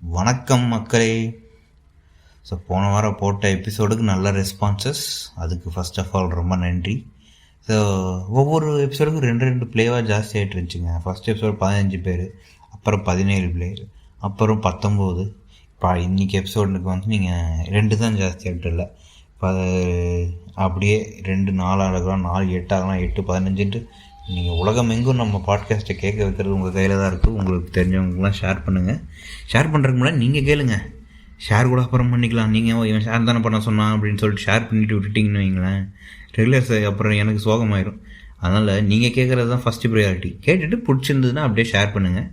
வணக்கம் மக்களே. ஸோ போன வாரம் போட்ட எபிசோடுக்கு நல்ல ரெஸ்பான்சஸ், அதுக்கு ஃபர்ஸ்ட் ஆஃப் ஆல் ரொம்ப நன்றி. ஸோ ஒவ்வொரு எபிசோடுக்கும் ரெண்டு பிளேவாக ஜாஸ்தி ஆகிட்டு இருந்துச்சுங்க. ஃபஸ்ட் எபிசோடு 15 பேர், அப்புறம் 17 பிளேயர், அப்புறம் 19. இப்போ இன்றைக்கி எபிசோடுக்கு வந்து நீங்கள் 2 தான் ஜாஸ்தி ஆகிட்டு இல்லை. இப்போ அது அப்படியே 2 4 ஆகலாம், 4 8 ஆகலாம், 8 15ன்ட்டு நீங்கள் உலகம் எங்கும் நம்ம பாட்காஸ்ட்டை கேட்க வைக்கிறது உங்கள் கையில் தான் இருக்குது. உங்களுக்கு தெரிஞ்சவங்களுக்குலாம் ஷேர் பண்ணுங்கள். ஷேர் பண்ணுறதுக்கு முன்னாடி நீங்கள் கேளுங்க. ஷேர் கூட அப்புறம் பண்ணிக்கலாம். நீங்கள் இவன் ஷேர் தானே பண்ண சொன்னான் அப்படின்னு சொல்லிட்டு ஷேர் பண்ணிவிட்டு விட்டுட்டிங்கன்னு வைங்களேன், ரெகுலர்ஸ் அப்புறம் எனக்கு சோகமாயிரும். அதனால் நீங்கள் கேட்குறது தான் ஃபஸ்ட்டு ப்ரையாரிட்டி. கேட்டுட்டு பிடிச்சிருந்ததுன்னா அப்படியே ஷேர் பண்ணுங்கள்.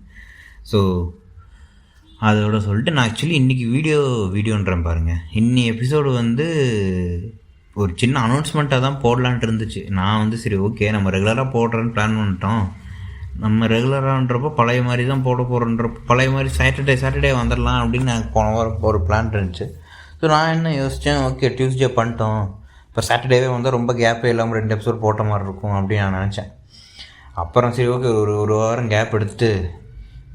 ஸோ அதோட சொல்லிட்டு நான் ஆக்சுவலி இன்றைக்கி வீடியோன்றேன் பாருங்கள். இன்னி எபிசோடு வந்து ஒரு சின்ன அனௌன்ஸ்மெண்ட்டாக தான் போடலான்ட்டு இருந்துச்சு. நான் வந்து சரி ஓகே நம்ம ரெகுலராக போடுறேன்னு பிளான் பண்ணிட்டோம். நம்ம ரெகுலராகன்றப்போ பழைய மாதிரி தான் போட போகிறோன்றப்போ பழைய மாதிரி சாட்டர்டே வந்துடலாம் அப்படின்னு நான் போன வாரம் ஒரு பிளான் இருந்துச்சு. ஸோ நான் என்ன யோசித்தேன், ஓகே டியூஸ்டே பண்ணிட்டோம், இப்போ சாட்டர்டேவே வந்து ரொம்ப கேப்பே இல்லாமல் 2 எபிசோட் போட்ட மாதிரி இருக்கும் அப்படின்னு நான் நினச்சேன். அப்புறம் சரி ஓகே ஒரு வாரம் கேப் எடுத்துகிட்டு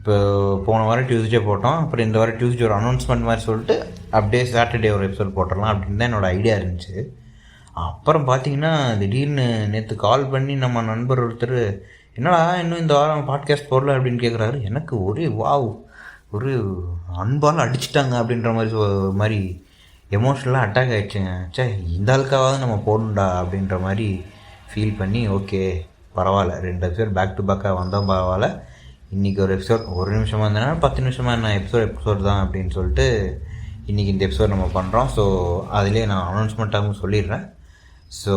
இப்போ போன வாரம் டியூஸ்டே போட்டோம். அப்புறம் இந்த வாரம் டியூஸ்டே ஒரு அனௌன்ஸ்மெண்ட் மாதிரி சொல்லிட்டு அப்படியே சாட்டர்டே ஒரு எபிசோட் போட்டுடலாம் அப்படின்னு தான் என்னோடய ஐடியா இருந்துச்சு. அப்புறம் பார்த்தீங்கன்னா திடீர்னு நேற்று கால் பண்ணி நம்ம நண்பர் ஒருத்தர், என்னடா இன்னும் இந்த வாரம் பாட்காஸ்ட் போடல அப்படின்னு கேட்குறாரு. எனக்கு ஒரு அன்பால் அடிச்சிட்டாங்க அப்படின்ற மாதிரி எமோஷ்னலாக அட்டாக் ஆகிடுச்சுங்க. இந்த ஆளுக்காவது நம்ம போடணுண்டா அப்படின்ற மாதிரி ஃபீல் பண்ணி ஓகே பரவாயில்ல, 2 எபிசோட் பேக் டு பேக்காக வந்தால் பரவாயில்ல. இன்றைக்கி ஒரு எபிசோட் 1 நிமிஷமாக இருந்தேன்னா 10 நிமிஷமாக என்ன எபிசோட் தான் அப்படின்னு சொல்லிட்டு இன்றைக்கி இந்த எபிசோட் நம்ம பண்ணுறோம். ஸோ அதிலே நான் அனௌன்ஸ்மெண்ட்டாகவும் சொல்லிடுறேன். ஸோ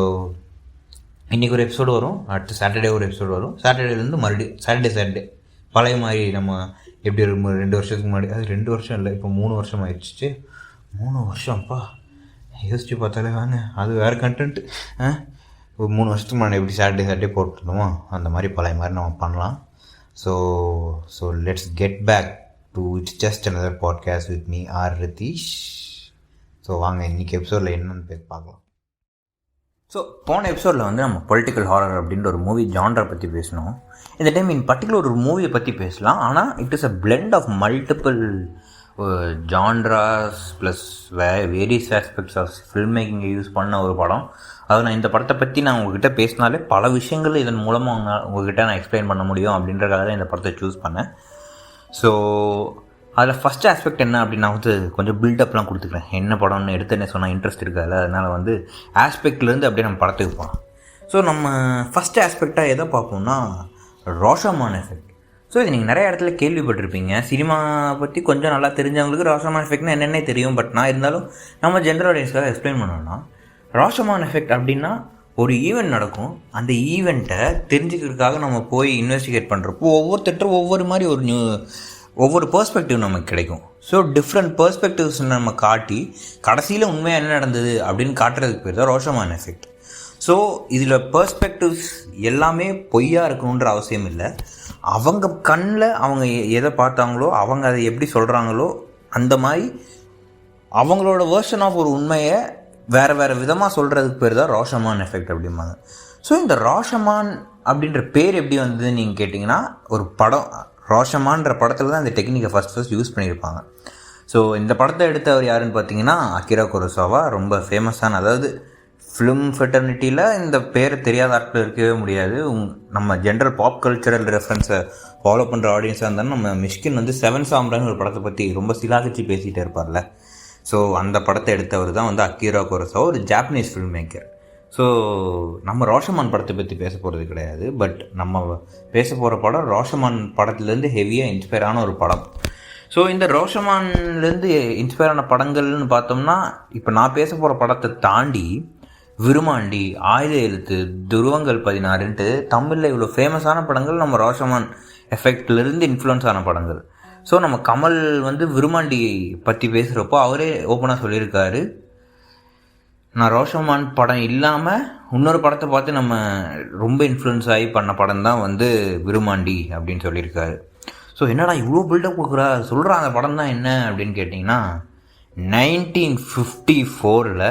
இன்றைக்கி ஒரு எபிசோடு வரும், அடுத்து சாட்டர்டே ஒரு எபிசோடு வரும். சாட்டர்டேலேருந்து மறுபடியும் சாட்டர்டே பழைய மாதிரி நம்ம எப்படி ஒரு 2 வருஷத்துக்கு முன்னாடி, அது 2 வருஷம் இல்லை இப்போ 3 வருஷம் ஆயிடுச்சு. 3 வருஷம்ப்பா யோசிச்சு பார்த்தாலே வாங்க, அது வேறு கண்டென்ட்டு. ஒரு 3 வருஷத்துக்கு முன்னாடி எப்படி சாட்டர்டே போட்டுருந்தோமோ அந்த மாதிரி பழைய மாதிரி நம்ம பண்ணலாம். So let's get back to it's just another podcast with me R Ritheesh. So வாங்க இன்றைக்கி எபிசோடில் என்னென்னு பார்க்கலாம். ஸோ போன எபிசோடில் வந்து நம்ம பொலிட்டிக்கல் ஹாரர் அப்படின்ற ஒரு மூவி ஜான்ரை பற்றி பேசணும். இந்த டைம் இன் பர்டிகுலர் ஒரு மூவியை பற்றி பேசலாம். ஆனால் it is a blend of multiple genres plus various aspects of film மேக்கிங்கை யூஸ் பண்ண ஒரு படம். அது நான் இந்த படத்தை பற்றி நான் உங்ககிட்ட பேசினாலே பல விஷயங்கள் இதன் மூலமாக உங்ககிட்ட நான் எக்ஸ்பிளைன் பண்ண முடியும் அப்படின்றக்காக தான் இந்த படத்தை சூஸ் பண்ணேன். ஸோ அதில் ஃபஸ்ட் ஆஸ்பெக்ட் என்ன அப்படின்னு நான் வந்து கொஞ்சம் பில்டப்லாம் கொடுத்துக்கிறேன். என்ன படம்னு எடுத்துன்னு சொன்னால் இன்ட்ரெஸ்ட் இருக்காது, அதனால் வந்து ஆஸ்பெக்ட்லேருந்து அப்படியே நம்ம படத்துக்கு போகலாம். ஸோ நம்ம ஃபஸ்ட் ஆஸ்பெக்டாக எதை பார்ப்போம்னா ரோஷாமான் எஃபெக்ட். ஸோ இது நீங்கள் நிறைய இடத்துல கேள்விப்பட்டிருப்பீங்க. சினிமா பற்றி கொஞ்சம் நல்லா தெரிஞ்சவங்களுக்கு ரோஷாமான் எஃபெக்ட்னா என்னென்னே தெரியும். பட் நான் இருந்தாலும் நம்ம ஜென்ரல் ஆடியன்ஸ்க்காக எக்ஸ்பிளைன் பண்ணோம்னா, ரோஷாமான் எஃபெக்ட் அப்படின்னா ஒரு ஈவெண்ட் நடக்கும், அந்த ஈவெண்ட்டை தெரிஞ்சுக்கிறதுக்காக நம்ம போய் இன்வெஸ்டிகேட் பண்ணுறப்போ ஒவ்வொருத்தரும் ஒவ்வொரு மாதிரி ஒவ்வொரு பெர்ஸ்பெக்டிவ் நமக்கு கிடைக்கும். ஸோ டிஃப்ரெண்ட் பெர்ஸ்பெக்டிவ்ஸ் நம்ம காட்டி கடைசியில் உண்மையாக என்ன நடந்தது அப்படின்னு காட்டுறதுக்கு பேர் தான் ரோஷாமான் எஃபெக்ட். ஸோ இதில் பெர்ஸ்பெக்டிவ்ஸ் எல்லாமே பொய்யா இருக்கணுன்ற அவசியம் இல்லை. அவங்க கண்ணில் அவங்க எதை பார்த்தாங்களோ, அவங்க அதை எப்படி சொல்கிறாங்களோ, அந்த மாதிரி அவங்களோட வேர்ஷன் ஆஃப் ஒரு உண்மையை வேறு விதமாக சொல்கிறதுக்கு பேர் தான் ரோஷாமான் எஃபெக்ட் அப்படிம்பாங்க. ஸோ இந்த ரோஷாமான் அப்படின்ற பேர் எப்படி வந்ததுன்னு நீங்கள் கேட்டிங்கன்னா, ஒரு படம் ரோஷாமான்ற படத்தில் தான் இந்த டெக்னிக்கை ஃபஸ்ட் யூஸ் பண்ணியிருப்பாங்க. ஸோ இந்த படத்தை எடுத்தவர் யாருன்னு பார்த்தீங்கன்னா அகிரா குரோசாவா. ரொம்ப ஃபேமஸான, அதாவது ஃபிலிம் ஃபெட்டர்னிட்டியில் இந்த பேர் தெரியாத ஆட்கள் இருக்கவே முடியாது. நம்ம ஜென்ரல் பாப் கல்ச்சரல் ரெஃபரன்ஸை ஃபாலோ பண்ணுற ஆடியன்ஸாக இருந்தாலும் நம்ம மிஷ்கின் வந்து 7 சாம்ரான்னு ஒரு படத்தை பற்றி ரொம்ப சிலாகிச்சு பேசிகிட்டே இருப்பார்ல. ஸோ அந்த படத்தை எடுத்தவர் தான் வந்து அகிரா குரோசாவா, ஒரு ஜாப்பனீஸ் ஃபில்ம் மேக்கர். ஸோ நம்ம ரோஷாமான் படத்தை பற்றி பேச போகிறது கிடையாது. பட் நம்ம பேச போகிற படம் ரோஷாமான் படத்துலேருந்து ஹெவியாக இன்ஸ்பயர் ஆன ஒரு படம். ஸோ இந்த ரோஷாமான்லேருந்து இன்ஸ்பயர் ஆன படங்கள்னு பார்த்தோம்னா, இப்போ நான் பேச போகிற படத்தை தாண்டி விருமாண்டி, ஆயுத எழுத்து, துருவங்கள் 16ன்ட்டு தமிழில் இவ்வளோ ஃபேமஸான படங்கள் நம்ம ரோஷாமான் எஃபெக்ட்லேருந்து இன்ஃப்ளூயன்ஸ் ஆன படங்கள். ஸோ நம்ம கமல் வந்து விருமாண்டி பற்றி பேசுகிறப்போ அவரே ஓப்பனாக சொல்லியிருக்காரு, நான் ரோஷாமான் படம் இல்லாமல் இன்னொரு படத்தை பார்த்து நம்ம ரொம்ப இன்ஃப்ளூயன்ஸ் ஆகி பண்ண படம் தான் வந்து விருமாண்டி அப்படின்னு சொல்லியிருக்காரு. ஸோ என்னடா இவ்வளோ பில்டப் கொடுக்குறா, சொல்கிறா அந்த படம் தான் என்ன அப்படின்னு கேட்டிங்கன்னா, 1954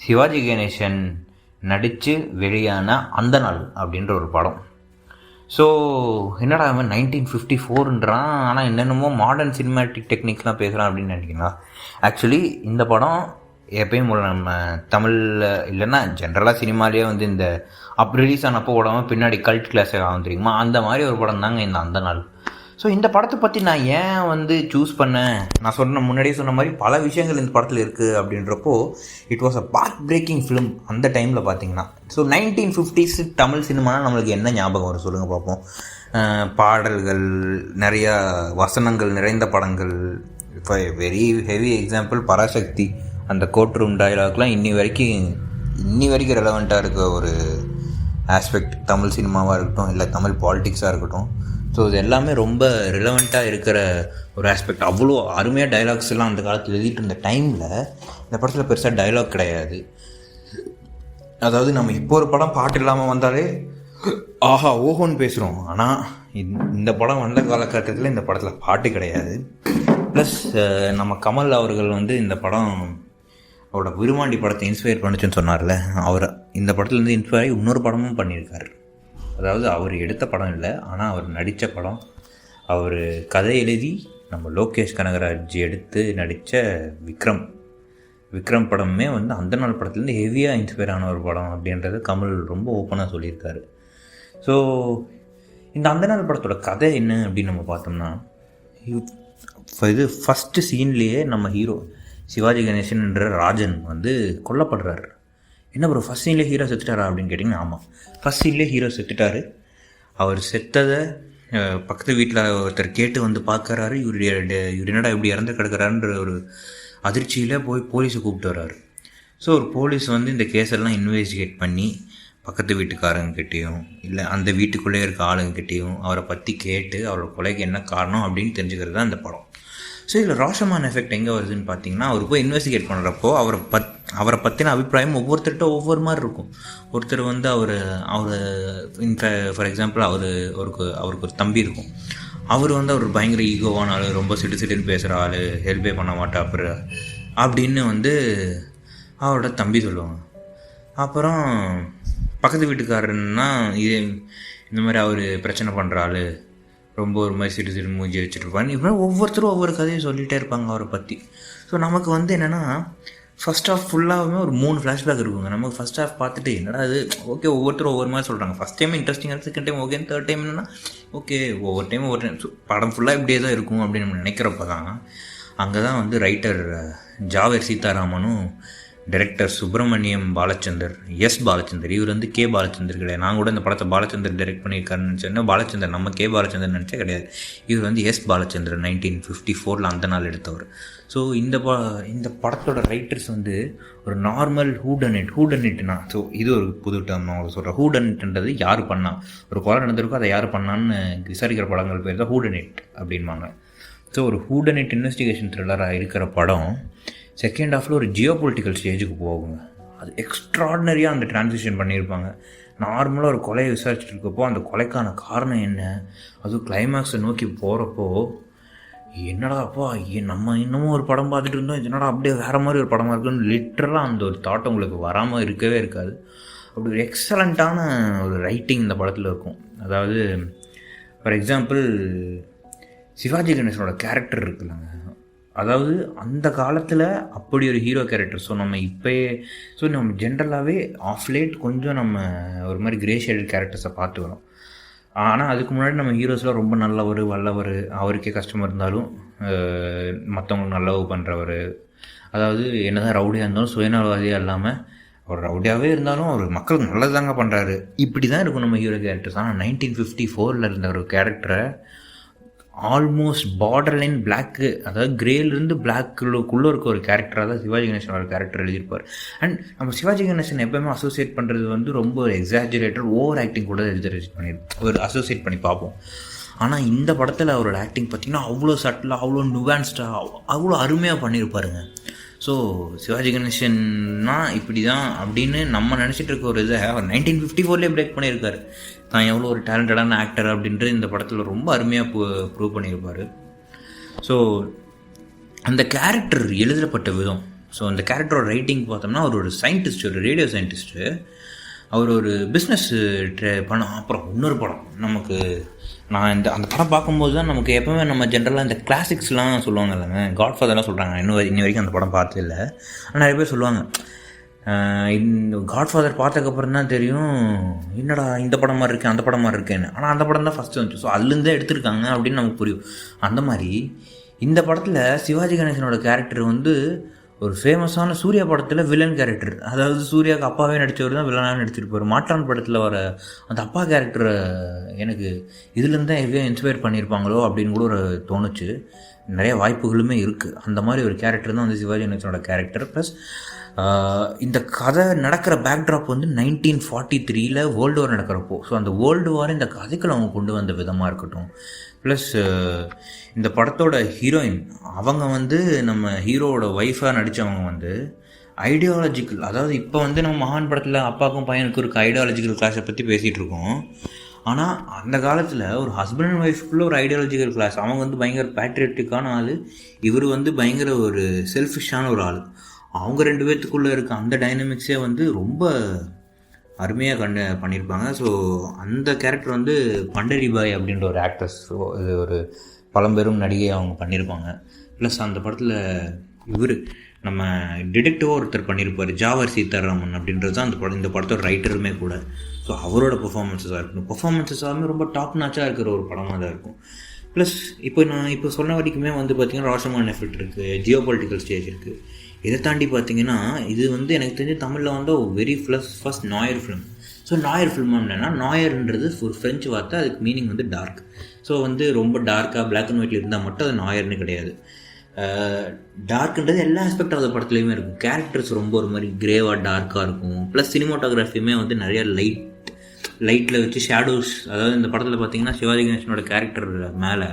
சிவாஜி கணேசன் நடித்து வெளியான அந்த நாள் அப்படின்ற ஒரு படம். ஸோ என்னடா அவன் 1954ன்றான், ஆனால் என்னென்னமோ மாடர்ன் சினிமேட்டிக் டெக்னிக்ஸ்லாம் பேசுகிறான் அப்படின்னு நினைக்கிறீங்களா? ஆக்சுவலி இந்த படம் எப்பயும் போல நம்ம தமிழில் இல்லைன்னா ஜென்ரலாக சினிமாலேயே வந்து இந்த ரிலீஸ் ஆனப்போ உடம்பு பின்னாடி கல்ட் கிளாஸாக ஆகும் தெரியுமா, அந்த மாதிரி ஒரு படம் தாங்க இந்த அந்த நாள். ஸோ இந்த படத்தை பற்றி நான் ஏன் வந்து சூஸ் பண்ணேன், நான் முன்னாடியே சொன்ன மாதிரி பல விஷயங்கள் இந்த படத்தில் இருக்குது அப்படின்றப்போ it was a path breaking film அந்த டைமில் பார்த்தீங்கன்னா. ஸோ 1950s தமிழ் சினிமானா நம்மளுக்கு என்ன ஞாபகம் வரும் சொல்லுங்கள் பார்ப்போம். பாடல்கள் நிறையா, வசனங்கள் நிறைந்த படங்கள். இப்போ வெரி ஹெவி எக்ஸாம்பிள் பராசக்தி, அந்த கோர்ட் ரூம் டயலாக்லாம் இன்னி வரைக்கும் ரெலவெண்ட்டாக இருக்க ஒரு ஆஸ்பெக்ட் தமிழ் சினிமாவாக இருக்கட்டும், இல்லை தமிழ் பாலிட்டிக்ஸாக இருக்கட்டும். ஸோ இது எல்லாமே ரொம்ப ரிலவெண்ட்டாக இருக்கிற ஒரு ஆஸ்பெக்ட். அவ்வளோ அருமையாக டைலாக்ஸ் எல்லாம் அந்த காலத்தில் எழுதிட்டு இருந்த டைமில் இந்த படத்தில் பெருசாக டைலாக் கிடையாது. அதாவது நம்ம இப்போ ஒரு படம் பாட்டு இல்லாமல் வந்தாலே ஆஹா ஓஹோன்னு பேசுகிறோம், ஆனால் இந்த படம் வந்த காலகட்டத்தில் இந்த படத்தில் பாட்டு கிடையாது. ப்ளஸ் நம்ம கமல் அவர்கள் வந்து இந்த படம் அவரோட விருமாண்டி படத்தை இன்ஸ்பயர் பண்ணிச்சுன்னு சொன்னார்ல, அவர் இந்த படத்துலேருந்து இன்ஸ்பயர் ஆகி இன்னொரு படமும் பண்ணியிருக்காரு. அதாவது அவர் எடுத்த படம் இல்லை, ஆனால் அவர் நடித்த படம். அவர் கதை எழுதி நம்ம லோகேஷ் கனகராஜ் எடுத்து நடித்த விக்ரம் படமே வந்து அந்த நாள் படத்துலேருந்து ஹெவியாக இன்ஸ்பயர் ஆன ஒரு படம் அப்படின்றது கமல் ரொம்ப ஓப்பனாக சொல்லியிருக்காரு. ஸோ இந்த அந்த நாள் படத்தோட கதை என்ன அப்படின்னு நம்ம பார்த்தோம்னா, இது ஃபஸ்ட்டு சீன்லேயே நம்ம ஹீரோ சிவாஜி கணேசன் என்ற ராஜன் வந்து கொல்லப்படுறாரு. என்ன ப்ரோ ஃபஸ்ட் சீன்லேயே ஹீரோ செத்துட்டாரா அப்படின்னு கேட்டிங்கன்னா, ஆமாம், ஃபஸ்ட் சீன்லேயே ஹீரோ செத்துட்டார். அவர் செத்ததை பக்கத்து வீட்டில் ஒருத்தர் கேட்டு வந்து பார்க்குறாரு. இவர் என்னடா இப்படி இறந்து கிடக்கிறாருன்ற ஒரு அதிர்ச்சியில் போய் போலீஸை கூப்பிட்டு வர்றாரு. ஸோ ஒரு போலீஸ் வந்து இந்த கேஸெல்லாம் இன்வெஸ்டிகேட் பண்ணி பக்கத்து வீட்டுக்காரங்கிட்டையும் இல்லை அந்த வீட்டுக்குள்ளே இருக்க ஆளுங்கிட்டையும் அவரை பற்றி கேட்டு அவரோட கொலைக்கு என்ன காரணம் அப்படின்னு தெரிஞ்சுக்கிறது தான் இந்த படம். ஸோ இதில் ரோஷமான எஃபெக்ட் எங்கே வருதுன்னு பார்த்தீங்கன்னா, அவர் போய் இன்வெஸ்டிகேட் பண்ணுறப்போ அவரை பற்றின அபிப்பிராயம் ஒவ்வொருத்தர்கிட்ட ஒவ்வொரு மாதிரி இருக்கும். ஒருத்தர் வந்து அவர் ஃபார் எக்ஸாம்பிள் அவருக்கு ஒரு தம்பி இருக்கும். அவர் வந்து அவர் பயங்கர ஈகோவான ஆள், ரொம்ப சிட்டுன்னு பேசுகிற ஆள், ஹெல்ப்பே பண்ண மாட்டா அப்படின்னு வந்து அவரோட தம்பி சொல்லுவாங்க. அப்புறம் பக்கத்து வீட்டுக்காரன்னா இந்த மாதிரி அவர் பிரச்சனை பண்ணுற ஆள், ரொம்ப ஒரு மாதிரி சிடு மூஞ்சி வச்சுட்ருப்பாங்க. இப்படி ஒவ்வொருத்தரும் ஒவ்வொரு கதையை சொல்லிகிட்டே இருப்பாங்க அவரை பற்றி. ஸோ நமக்கு வந்து என்னென்னா ஃபஸ்ட் ஹாஃப் ஃபுல்லாகவே ஒரு 3 ஃப்ளாஷ்பேக் இருக்குங்க. நமக்கு ஃபஸ்ட் ஹாஃப் பார்த்துட்டு என்னடா அது ஓகே, ஒவ்வொருத்தரும் ஒவ்வொரு மாதிரி சொல்கிறாங்க. ஃபஸ்ட் டைம் இன்ட்ரெஸ்டிங்காக இருக்குது, second time okay, third time என்னன்னா ஓகே, ஒவ்வொரு டைம் படம் ஃபுல்லாக இப்படியே தான் இருக்கும் அப்படின்னு நம்ம நினைக்கிறப்ப தான் அங்கே தான் வந்து ரைட்டர் ஜாவேர் சீதாராமனும் டைரக்டர் சுப்பிரமணியம் பாலச்சந்தர், பாலச்சந்தர், இவர் வந்து பாலச்சந்தர் கிடையாது. நான் கூட இந்த படத்தை பாலச்சந்தர் டைரக்ட் பண்ணியிருக்காருன்னு நினச்சேன்னா, பாலச்சந்தர் நம்ம பாலச்சந்தர் நினச்சா கிடையாது. இவர் வந்து பாலச்சந்தர் 1954 அந்த நாள் எடுத்தவர். ஸோ இந்த படத்தோட ரைட்டர்ஸ் வந்து ஒரு நார்மல் ஹூடனிட்னா, ஸோ இது ஒரு புது டேர்ம் நான் உங்களுக்கு சொல்கிறேன். ஹூடனிட்ன்றது யார் பண்ணா, ஒரு கொலை நடந்திருக்கோ அதை யார் பண்ணான்னு விசாரிக்கிற படங்கள் பேர் தான் ஹூடனிட் அப்படின்பாங்க. ஸோ ஒரு ஹூடனிட் இன்வெஸ்டிகேஷன் த்ரில்லராக இருக்கிற படம் செகண்ட் ஹாஃபில் ஒரு ஜியோ பொலிட்டிக்கல் ஸ்டேஜுக்கு போகுங்க. அது எக்ஸ்ட்ராடினரியாக அந்த டிரான்சிஷன் பண்ணியிருப்பாங்க. நார்மலாக ஒரு கொலையை விசாரிச்சுட்டு இருக்கப்போ அந்த கொலைக்கான காரணம் என்ன, அதுவும் கிளைமேக்ஸை நோக்கி போகிறப்போ என்னடாப்பா நம்ம இன்னமும் ஒரு படம் பார்த்துட்டு இருந்தோம், என்னடா அப்படியே வேறு மாதிரி ஒரு படமாக இருக்குன்னு லிட்ரலாக அந்த ஒரு தாட் உங்களுக்கு வராமல் இருக்கவே இருக்காது. அப்படி ஒரு எக்ஸலண்ட்டான ஒரு ரைட்டிங் இந்த படத்தில் இருக்கும். அதாவது ஃபார் எக்ஸாம்பிள் சிவாஜி கணேசனோட கேரக்டர் இருக்குல்லங்க, அதாவது அந்த காலத்தில் அப்படி ஒரு ஹீரோ கேரக்டர். ஸோ நம்ம ஜென்ரலாகவே ஆஃப் லேட் கொஞ்சம் நம்ம ஒரு மாதிரி கிரே ஷேடட் கேரக்டர்ஸை பார்த்து வரோம். ஆனால் அதுக்கு முன்னாடி நம்ம ஹீரோஸ்லாம் ரொம்ப நல்லவர், வல்லவர், அவருக்கே கஷ்டமாக இருந்தாலும் மற்றவங்களுக்கு நல்லவு பண்ணுறவர். அதாவது என்ன தான் ரவுடியாக இருந்தாலும் சுயநலவாதியாக இல்லாமல் அவர் ரவுடியாகவே இருந்தாலும் அவர் மக்களுக்கு நல்லது தாங்க பண்ணுறாரு. இப்படி தான் இருக்கும் நம்ம ஹீரோ கேரக்டர்ஸ். ஆனால் 1954 இருந்த ஒரு கேரக்டரை ஆல்மோஸ்ட் பார்டர் லைன் பிளாக்கு, அதாவது கிரேலேருந்து பிளாக்குள்ளே இருக்க ஒரு கேரக்டராக தான் சிவாஜி கணேசன் ஒரு கேரக்டர் எழுதியிருப்பார். அண்ட் நம்ம சிவாஜி கணேசன் எப்போயுமே அசோசியேட் பண்ணுறது வந்து ரொம்ப எக்ஸாஜரேட்டட் ஓவர் ஆக்டிங் கூட அசோசியேட் பண்ணி பார்ப்போம். ஆனால் இந்த படத்தில் அவரோட ஆக்டிங் பார்த்திங்கன்னா அவ்வளோ சட்டிலாக, அவ்வளோ நுவான்ஸ்டாக, அவ்வளோ அருமையாக பண்ணியிருப்பாருங்க. ஸோ சிவாஜி கணேசன்னா இப்படி தான் அப்படின்னு நம்ம நினச்சிட்டு இருக்க ஒரு இதை அவர் 1954 பிரேக் பண்ணியிருக்காரு. தான் எவ்வளோ ஒரு டேலண்டடான ஆக்டர் அப்படின்றது இந்த படத்தில் ரொம்ப அருமையாக ப்ரூவ் பண்ணியிருப்பார். ஸோ அந்த கேரக்டர் எழுதப்பட்ட விதம், ஸோ அந்த கேரக்டரோட ரைட்டிங் பார்த்தோம்னா அவர் ஒரு சயின்டிஸ்ட், ஒரு ரேடியோ சயின்டிஸ்ட்டு. அவர் ஒரு பிஸ்னஸ் படம். அப்புறம் இன்னொரு படம் நமக்கு, நான் அந்த படம் பார்க்கும்போது தான் நமக்கு எப்போவுமே நம்ம ஜென்ரலாக இந்த கிளாசிக்ஸ்லாம் சொல்லுவாங்க இல்லைங்க, காட்ஃபாதர்லாம் சொல்கிறாங்க. இன்னி வரைக்கும் அந்த படம் பார்த்ததில்லை. ஆனால் நிறைய பேர் சொல்லுவாங்க, இந்த காட்ஃபாதர் பார்த்ததுக்கப்புறம் தான் தெரியும் என்னடா இந்த படம் மாதிரி இருக்கேன் அந்த படம் மாதிரி இருக்கேன்னு. ஆனால் அந்த படம் தான் ஃபஸ்ட்டு வந்துச்சு. ஸோ அதுலேருந்தே எடுத்திருக்காங்க அப்படின்னு நமக்கு புரியும். அந்த மாதிரி இந்த படத்தில் சிவாஜி கணேசனோட கேரக்டர் வந்து ஒரு ஃபேமஸான சூர்யா படத்தில் வில்லன் கேரக்டர். அதாவது சூர்யாவுக்கு அப்பாவே நடித்தவர் தான் வில்லனாக நடிச்சிருப்பார். மாற்றான் படத்தில் வர அந்த அப்பா கேரக்டரை எனக்கு இதுலேருந்து தான் எவ்வளோ இன்ஸ்பயர் பண்ணியிருப்பாங்களோ அப்படின்னு கூட ஒரு தோணுச்சு. நிறைய வாய்ப்புகளுமே இருக்குது. அந்த மாதிரி ஒரு கேரக்டர் தான் வந்து சிவாஜி கணேசனோட கேரக்டர். ப்ளஸ் இந்த கதை நடக்கிற பேக்ட்ராப் வந்து 1943 வேர்ல்டு வார் நடக்கிறப்போ. ஸோ அந்த வேர்ல்டு வார் இந்த கதைக்குள்ள அவங்க கொண்டு வந்த விதமாக இருக்கட்டும். ப்ளஸ் இந்த படத்தோட ஹீரோயின் அவங்க வந்து நம்ம ஹீரோவோட ஒய்ஃபாக நடித்தவங்க வந்து ஐடியாலஜிக்கல், அதாவது இப்போ வந்து நம்ம மகான் படத்தில் அப்பாவுக்கும் பையனுக்கும் இருக்க ஐடியாலஜிக்கல் கிளாஸை பற்றி பேசிகிட்டு இருக்கோம். ஆனால் அந்த காலத்தில் ஒரு ஹஸ்பண்ட் அண்ட் ஒய்ஃப்குள்ளே ஒரு ஐடியாலஜிக்கல் கிளாஸ். அவங்க வந்து பயங்கர பேட்ரியாட்டிக்கான ஆள், இவர் வந்து பயங்கர ஒரு செல்ஃபிஷான ஒரு ஆள். அவங்க ரெண்டு பேர்த்துக்குள்ளே இருக்க அந்த டைனமிக்ஸே வந்து ரொம்ப அருமையாக பண்ணியிருப்பாங்க. ஸோ அந்த கேரக்டர் வந்து பண்டரிபாய் அப்படின்ற ஒரு ஆக்ட்ரஸ், இது ஒரு பழம்பெரும் நடிகை அவங்க பண்ணியிருப்பாங்க. ப்ளஸ் அந்த படத்தில் இவர் நம்ம டிடெக்டிவாக ஒருத்தர் பண்ணியிருப்பார், ஜாவர் சீதாராமன் அப்படின்றது தான் இந்த படத்தோட ரைட்டருமே கூட. ஸோ அவரோட பெர்ஃபார்மன்ஸஸாக இருக்கணும், பெர்ஃபார்மன்ஸஸாகவே ரொம்ப டாப் நாச்சாக இருக்கிற ஒரு படமாக தான் இருக்கும். ப்ளஸ் இப்போ சொன்ன வரைக்குமே வந்து பார்த்திங்கன்னா ராஷமான் எஃபெக்ட் இருக்குது, ஜியோ பொலிட்டிக்கல் ஸ்டேஜ் இருக்குது. இதை தாண்டி பார்த்தீங்கன்னா இது வந்து எனக்கு தெரிஞ்ச தமிழில் வந்து very first Nair film. So Nair film என்னென்னா, நாயர்ன்றது ஒரு ஃப்ரெஞ்சு வார்த்தை, அதுக்கு மீனிங் வந்து டார்க். ஸோ வந்து ரொம்ப டார்க்காக பிளாக் அண்ட் ஒயிட்டில் இருந்தால் மட்டும் அது நாயர்னு கிடையாது. டார்க்குன்றது எல்லா ஆஸ்பெக்ட் ஆஃப் படத்துலையுமே இருக்கும். கேரக்டர்ஸ் ரொம்ப ஒரு மாதிரி கிரேவாக டார்க்காக இருக்கும். ப்ளஸ் சினிமாட்டோகிராஃபியுமே வந்து நிறையா லைட்டில் வச்சு ஷேடோஸ். அதாவது இந்த படத்தில் பார்த்தீங்கன்னா சிவாஜி கணேசனோட கேரக்டர் மேலே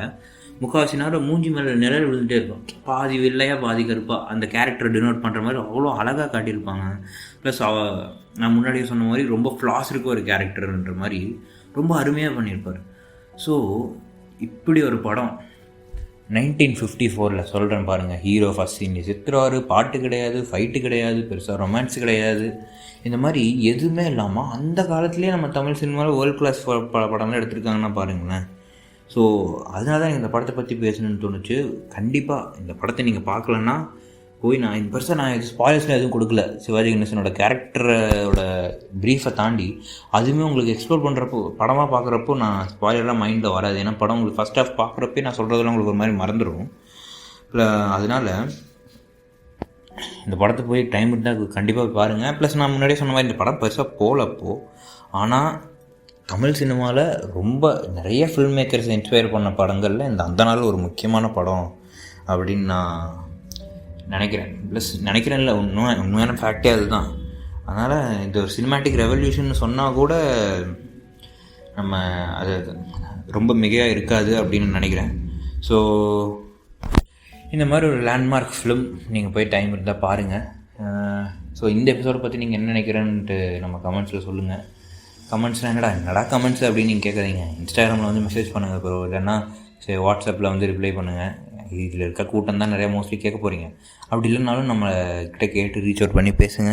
முக்கால்வாசி நேரம் மூஞ்சி மேலே நிழல் விழுந்துகிட்டே இருக்கும். பாதி வெள்ளையாக பாதி கருப்பாக அந்த கேரக்டரை டினோட் பண்ணுற மாதிரி அவ்வளோ அழகாக காட்டியிருப்பாங்க. ப்ளஸ் நான் முன்னாடியே சொன்ன மாதிரி ரொம்ப ஃப்ளாஸ் இருக்க ஒரு கேரக்டர்ன்ற மாதிரி ரொம்ப அருமையாக பண்ணியிருப்பார். ஸோ இப்படி ஒரு படம் 1954 சொல்கிறேன் பாருங்கள். ஹீரோ ஃபஸ்ட் சீன் சித்திராரு, பாட்டு கிடையாது, ஃபைட்டு கிடையாது, பெருசாக ரொமான்ஸ் கிடையாது, இந்த மாதிரி எதுவுமே இல்லாமல் அந்த காலத்துலேயே நம்ம தமிழ் சினிமாவில் வேர்ல்ட் கிளாஸ் படம்லாம் எடுத்திருக்காங்கன்னா பாருங்களேன். ஸோ அதனால தான் இந்த படத்தை பற்றி பேசணும்னு தோணுச்சு. கண்டிப்பாக இந்த படத்தை நீங்கள் பார்க்கலன்னா போய், நான் இந்த பெருசாக நான் இது ஸ்பாயில்ஸ்லாம் எதுவும் கொடுக்கல. சிவாஜி கணேசனோட கேரக்டரோட ப்ரீஃபை தாண்டி அதுவுமே உங்களுக்கு எக்ஸ்ப்ளோர் பண்ணுறப்போ, படமாக பார்க்குறப்போ நான் ஸ்பாயிலெலாம் மைண்டில் வராது. ஏன்னா படம் உங்களுக்கு ஃபஸ்ட் ஹாஃப் பார்க்குறப்பே நான் சொல்கிறதெல்லாம் உங்களுக்கு ஒரு மாதிரி மறந்துடும். அதனால் இந்த படத்தை போய் டைம் இருந்தால் கண்டிப்பாக பாருங்கள். ப்ளஸ் நான் முன்னாடியே சொன்ன மாதிரி இந்த படம் பெருசாக போகலப்போ, ஆனால் தமிழ் சினிமாவில் ரொம்ப நிறைய ஃபில்ம் மேக்கர்ஸ் இன்ஸ்பயர் பண்ண படங்களில் இந்த அந்த நாள் ஒரு முக்கியமான படம் அப்படின்னு நான் நினைக்கிறேன். ப்ளஸ் நினைக்கிறேன் இல்லை, உண்மையான ஃபேக்டே அதுதான். அதனால் இந்த ஒரு சினிமேட்டிக் ரெவல்யூஷன் சொன்னால் கூட நம்ம அது ரொம்ப மிகையாக இருக்காது அப்படின்னு நினைக்கிறேன். ஸோ இந்த மாதிரி ஒரு லேண்ட்மார்க் ஃபிலிம் நீங்கள் போய் டைம் இருந்தால் பாருங்கள். ஸோ இந்த எபிசோடை பற்றி நீங்கள் என்ன நினைக்கிறேன்ட்டு நம்ம கமெண்ட்ஸில் சொல்லுங்கள். கமெண்ட்ஸ்லாம் என்னடா கமெண்ட்ஸ் அப்படின்னு நீங்கள் கேட்குறீங்க. இன்ஸ்டாகிராமில் வந்து மெசேஜ் பண்ணுங்கள் ப்ரோ, இல்லைன்னா சரி வாட்ஸ்அப்பில் வந்து ரிப்ளை பண்ணுங்கள். இதில் இருக்க கூட்டம் தான் நிறையா மோஸ்ட்லி கேட்க போகிறீங்க. அப்படி இல்லைனாலும் நம்மக்கிட்ட கேட்டு ரீச் அவுட் பண்ணி பேசுங்க.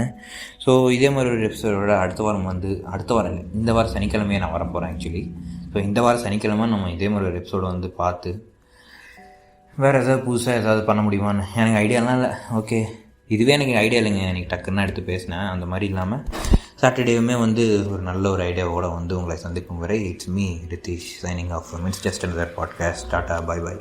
ஸோ இதே மாதிரி ஒரு எபிசோடோட அடுத்த வாரம் இல்லை, இந்த வாரம் சனிக்கிழமையே நான் வரப்போகிறேன் ஆக்சுவலி. ஸோ இந்த வாரம் சனிக்கிழமை நம்ம இதே மாதிரி ஒரு எபிசோடு வந்து பார்த்து வேறு ஏதாவது புதுசாக ஏதாவது பண்ண முடியுமான்னு எனக்கு ஐடியாலாம் இல்லை. ஓகே, இதுவே எனக்கு ஐடியா இல்லைங்க, எனக்கு டக்குன்னு எடுத்து பேசினேன். அந்த மாதிரி இல்லாமல் சாட்டர்டேவுமே வந்து ஒரு நல்ல ஒரு ஐடியாவோடு வந்து உங்களை சந்திக்கும் வரை it's me Ritheesh signing off from it's just another podcast. Tata, bye by.